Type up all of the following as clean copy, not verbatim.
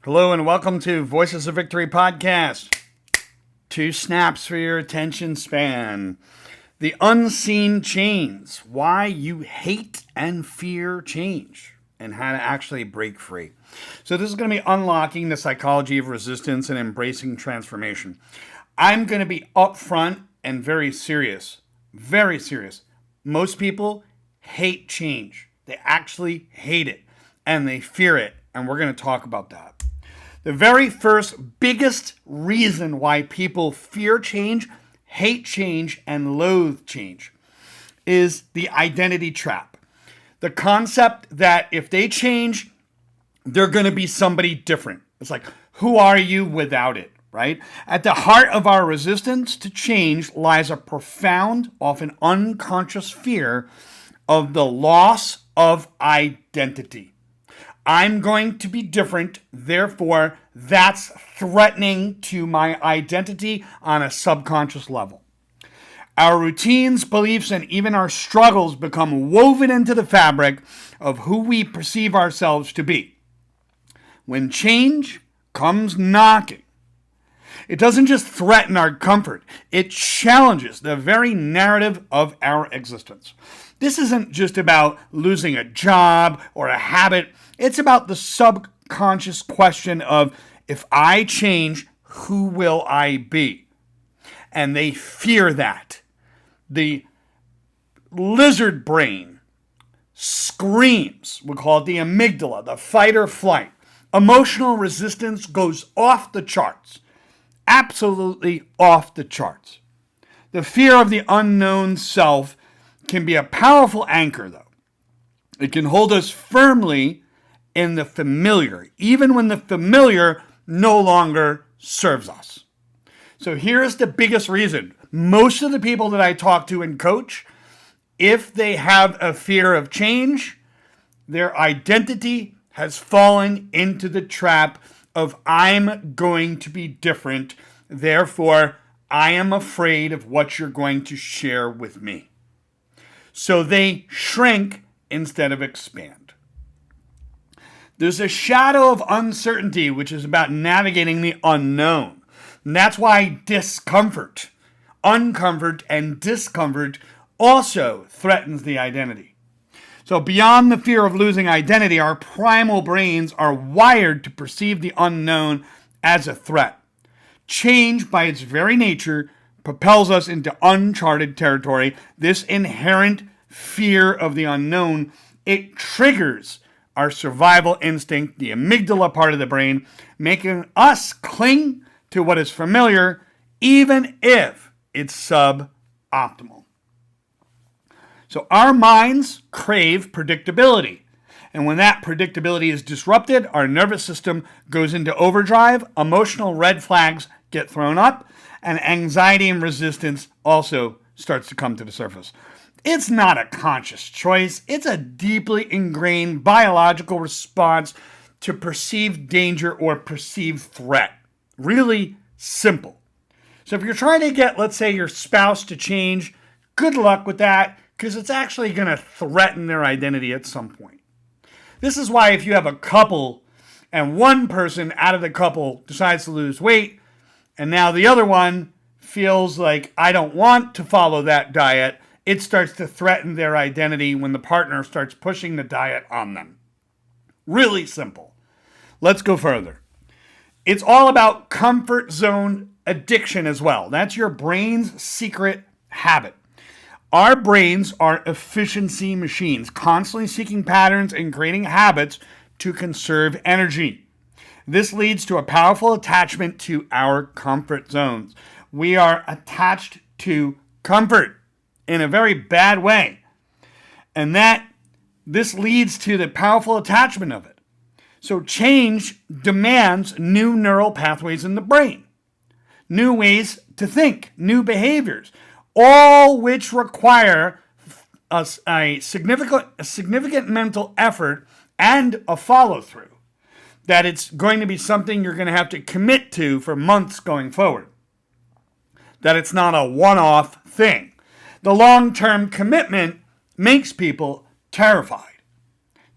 Hello and welcome to Voices of Victory podcast. 2 snaps for your attention span. The unseen chains, why you hate and fear change, and how to actually break free. So this is going to be unlocking the psychology of resistance and embracing transformation. I'm going to be upfront and very serious. Very serious. Most people hate change. They actually hate it and they fear it. And we're going to talk about that. The very first biggest reason why people fear change, hate change, and loathe change is the identity trap. The concept that if they change, they're going to be somebody different. It's like, who are you without it, right? At the heart of our resistance to change lies a profound, often unconscious fear of the loss of identity. I'm going to be different, therefore that's threatening to my identity on a subconscious level. Our routines, beliefs, and even our struggles become woven into the fabric of who we perceive ourselves to be. When change comes knocking, it doesn't just threaten our comfort, it challenges the very narrative of our existence. This isn't just about losing a job or a habit. It's about the subconscious question of, if I change, who will I be? And they fear that. The lizard brain screams. We call it the amygdala, the fight or flight. Emotional resistance goes off the charts. Absolutely off the charts. The fear of the unknown self can be a powerful anchor, though. It can hold us firmly in the familiar, even when the familiar no longer serves us. So here's the biggest reason. Most of the people that I talk to and coach, if they have a fear of change, their identity has fallen into the trap of, I'm going to be different, therefore I am afraid of what you're going to share with me. So they shrink instead of expand. There's a shadow of uncertainty, which is about navigating the unknown. And that's why discomfort, uncomfort, and discomfort also threatens the identity. So beyond the fear of losing identity, our primal brains are wired to perceive the unknown as a threat. Change, by its very nature, propels us into uncharted territory. This inherent fear of the unknown, it triggers our survival instinct, the amygdala part of the brain, making us cling to what is familiar, even if it's suboptimal. So our minds crave predictability. And when that predictability is disrupted, our nervous system goes into overdrive, emotional red flags get thrown up, and anxiety and resistance also starts to come to the surface. It's not a conscious choice. It's a deeply ingrained biological response to perceived danger or perceived threat. Really simple. So if you're trying to get, let's say, your spouse to change, good luck with that, because it's actually going to threaten their identity at some point. This is why if you have a couple and one person out of the couple decides to lose weight, and now the other one feels like, I don't want to follow that diet, it starts to threaten their identity when the partner starts pushing the diet on them. Really simple. Let's go further. It's all about comfort zone addiction as well. That's your brain's secret habit. Our brains are efficiency machines, constantly seeking patterns and creating habits to conserve energy. This leads to a powerful attachment to our comfort zones. We are attached to comfort in a very bad way. And this leads to the powerful attachment of it. So change demands new neural pathways in the brain, new ways to think, new behaviors, all which require a significant mental effort and a follow-through. That it's going to be something you're going to have to commit to for months going forward. That it's not a one-off thing. The long-term commitment makes people terrified.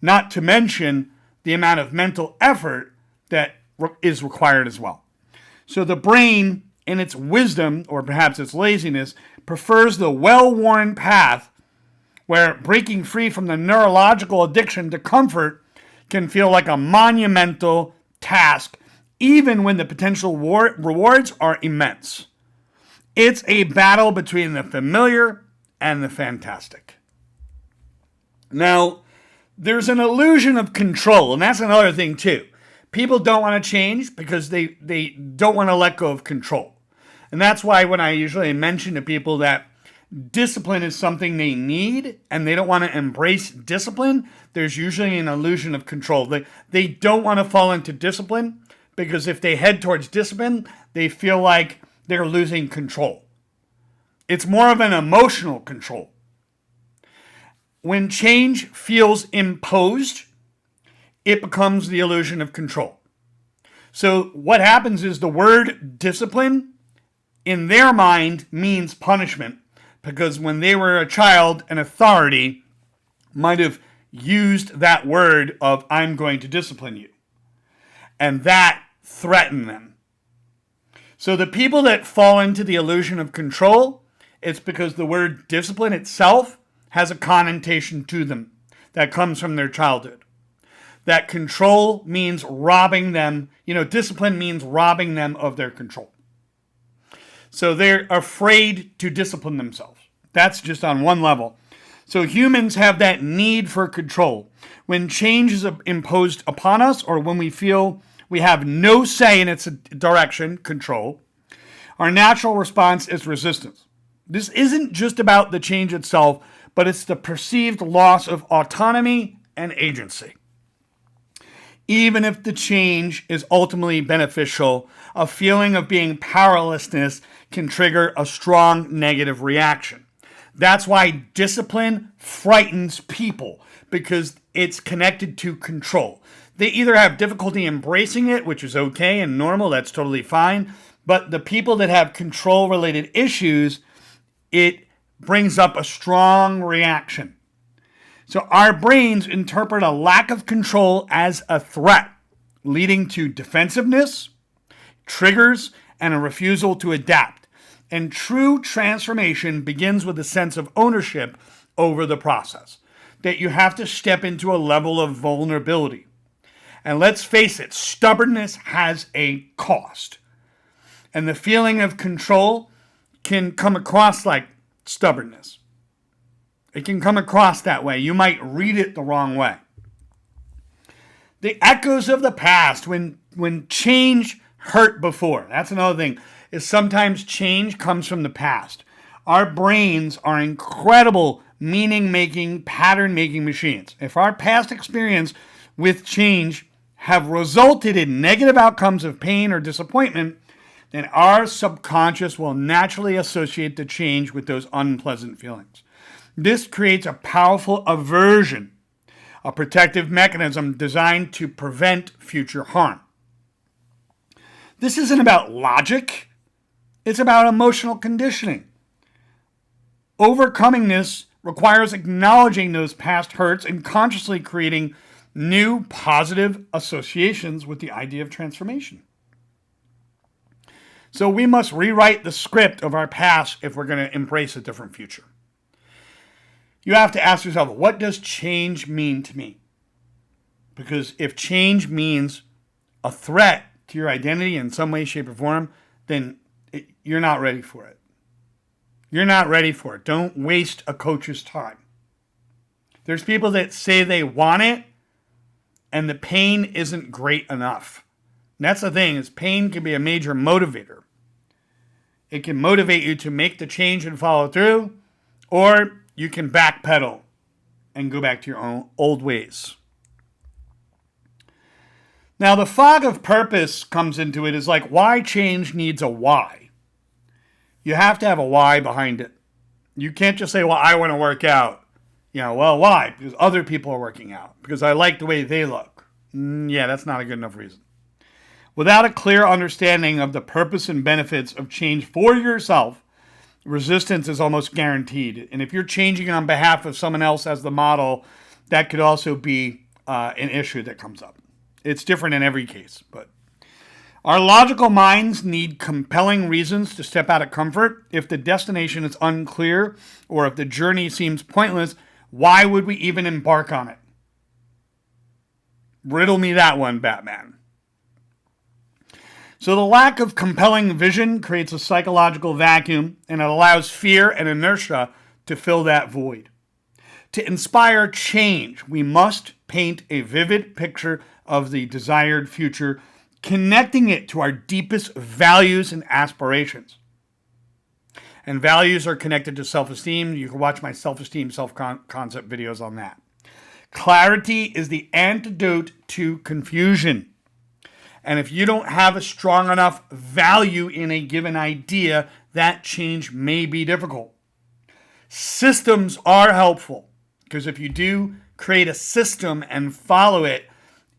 Not to mention the amount of mental effort that is required as well. So the brain, in its wisdom, or perhaps its laziness, prefers the well-worn path where breaking free from the neurological addiction to comfort can feel like a monumental task, even when the potential rewards are immense. It's a battle between the familiar and the fantastic. Now, there's an illusion of control, and that's another thing too. People don't want to change because they don't want to let go of control. And that's why when I usually mention to people that discipline is something they need and they don't want to embrace discipline, there's usually an illusion of control. They don't want to fall into discipline because if they head towards discipline, they feel like they're losing control. It's more of an emotional control. When change feels imposed, it becomes the illusion of control. So what happens is the word discipline in their mind means punishment, because when they were a child, an authority might have used that word of I'm going to discipline you. And that threatened them. So the people that fall into the illusion of control, it's because the word discipline itself has a connotation to them that comes from their childhood. That control means robbing them. Discipline means robbing them of their control. So they're afraid to discipline themselves. That's just on one level. So humans have that need for control. When change is imposed upon us, or when we feel we have no say in its direction, control, our natural response is resistance. This isn't just about the change itself, but it's the perceived loss of autonomy and agency. Even if the change is ultimately beneficial, a feeling of being powerlessness can trigger a strong negative reaction. That's why discipline frightens people, because it's connected to control. They either have difficulty embracing it, which is okay and normal, that's totally fine, but the people that have control-related issues, it brings up a strong reaction. So our brains interpret a lack of control as a threat, leading to defensiveness, triggers, and a refusal to adapt. And true transformation begins with a sense of ownership over the process, that you have to step into a level of vulnerability. And let's face it, stubbornness has a cost. And the feeling of control can come across like stubbornness. It can come across that way. You might read it the wrong way. The echoes of the past, when change hurt before. That's another thing, is sometimes change comes from the past. Our brains are incredible meaning-making, pattern-making machines. If our past experience with change have resulted in negative outcomes of pain or disappointment, then our subconscious will naturally associate the change with those unpleasant feelings. This creates a powerful aversion, a protective mechanism designed to prevent future harm. This isn't about logic, it's about emotional conditioning. Overcoming this requires acknowledging those past hurts and consciously creating new positive associations with the idea of transformation. So we must rewrite the script of our past if we're going to embrace a different future. You have to ask yourself, what does change mean to me? Because if change means a threat to your identity in some way, shape, or form, then you're not ready for it. You're not ready for it. Don't waste a coach's time. There's people that say they want it, and the pain isn't great enough. And that's the thing, is pain can be a major motivator. It can motivate you to make the change and follow through, or you can backpedal and go back to your own old ways. Now, the fog of purpose comes into it, is like why change needs a why. You have to have a why behind it. You can't just say, well, I want to work out. Well, why? Because other people are working out. Because I like the way they look. Yeah, that's not a good enough reason. Without a clear understanding of the purpose and benefits of change for yourself, resistance is almost guaranteed. And if you're changing on behalf of someone else as the model, that could also be an issue that comes up. It's different in every case, but Our logical minds need compelling reasons to step out of comfort. If the destination is unclear or if the journey seems pointless, why would we even embark on it? Riddle me that one, Batman. So the lack of compelling vision creates a psychological vacuum, and it allows fear and inertia to fill that void. To inspire change, we must paint a vivid picture of the desired future, connecting it to our deepest values and aspirations. And values are connected to self-esteem. You can watch my self-esteem, self-concept videos on that. Clarity is the antidote to confusion. And if you don't have a strong enough value in a given idea, that change may be difficult. Systems are helpful because if you do create a system and follow it,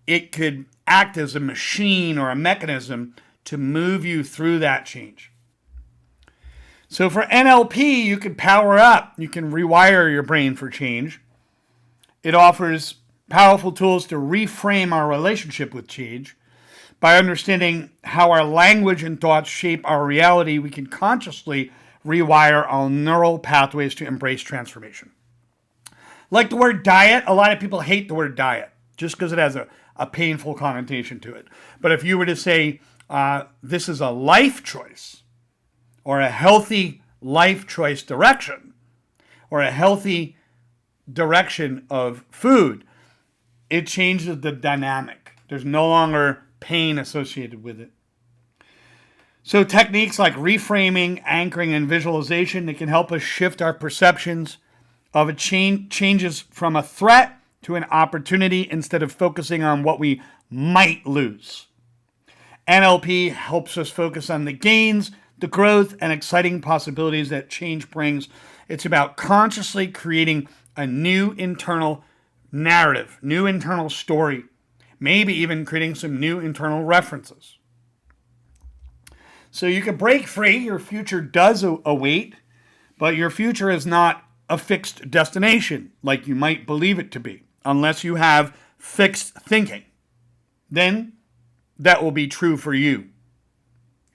it could act as a machine or a mechanism to move you through that change. So for NLP, you can power up. You can rewire your brain for change. It offers powerful tools to reframe our relationship with change. By understanding how our language and thoughts shape our reality, we can consciously rewire our neural pathways to embrace transformation. Like the word diet, a lot of people hate the word diet just because it has a painful connotation to it. But if you were to say, this is a life choice, or a healthy life choice direction, or a healthy direction of food, it changes the dynamic. There's no longer pain associated with it. So techniques like reframing, anchoring, and visualization, it can help us shift our perceptions of changes from a threat to an opportunity instead of focusing on what we might lose. NLP helps us focus on the gains, the growth, and exciting possibilities that change brings. It's about consciously creating a new internal narrative, new internal story, maybe even creating some new internal references. So you can break free. Your future does await, but your future is not a fixed destination like you might believe it to be, unless you have fixed thinking. Then that will be true for you.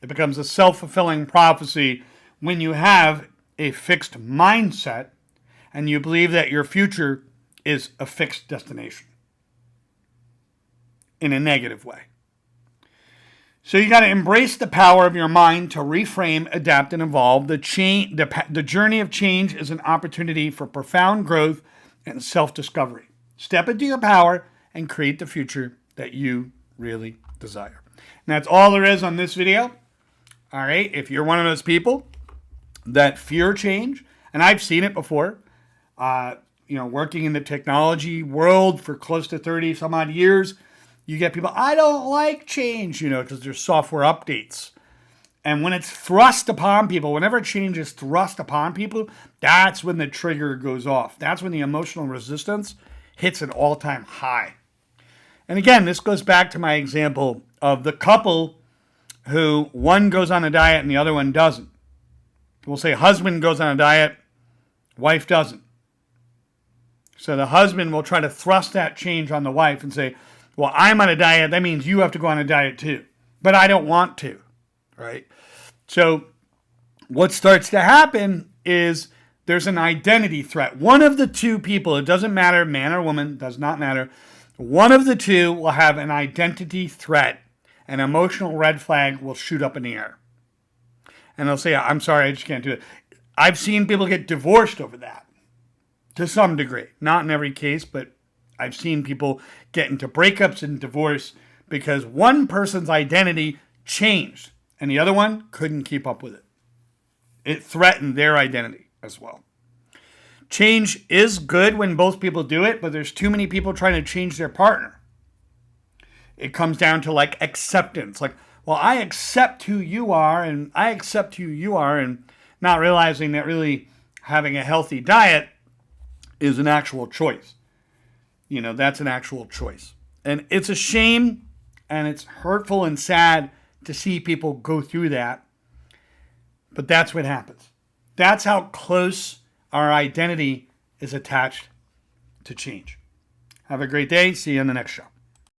It becomes a self-fulfilling prophecy when you have a fixed mindset and you believe that your future is a fixed destination in a negative way. So you got to embrace the power of your mind to reframe, adapt, and evolve. The journey of change is an opportunity for profound growth and self-discovery. Step into your power and create the future that you really desire. And that's all there is on this video. All right, if you're one of those people that fear change, and I've seen it before, working in the technology world for close to 30 some odd years, you get people, I don't like change, because there's software updates. And when it's thrust upon people, whenever change is thrust upon people, that's when the trigger goes off. That's when the emotional resistance hits an all-time high. And again, this goes back to my example of the couple who one goes on a diet and the other one doesn't. We'll say husband goes on a diet, wife doesn't. So the husband will try to thrust that change on the wife and say, well, I'm on a diet. That means you have to go on a diet too. But I don't want to, right? So what starts to happen is there's an identity threat. One of the two people, it doesn't matter, man or woman, does not matter. One of the two will have an identity threat. An emotional red flag will shoot up in the air. And they'll say, I'm sorry, I just can't do it. I've seen people get divorced over that to some degree. Not in every case, but I've seen people get into breakups and divorce because one person's identity changed and the other one couldn't keep up with it. It threatened their identity as well. Change is good when both people do it, but there's too many people trying to change their partner. It comes down to like acceptance. Like, well, I accept who you are and I accept who you are, and not realizing that really having a healthy diet is an actual choice. That's an actual choice. And it's a shame and it's hurtful and sad to see people go through that. But that's what happens. That's how close our identity is attached to change. Have a great day. See you in the next show.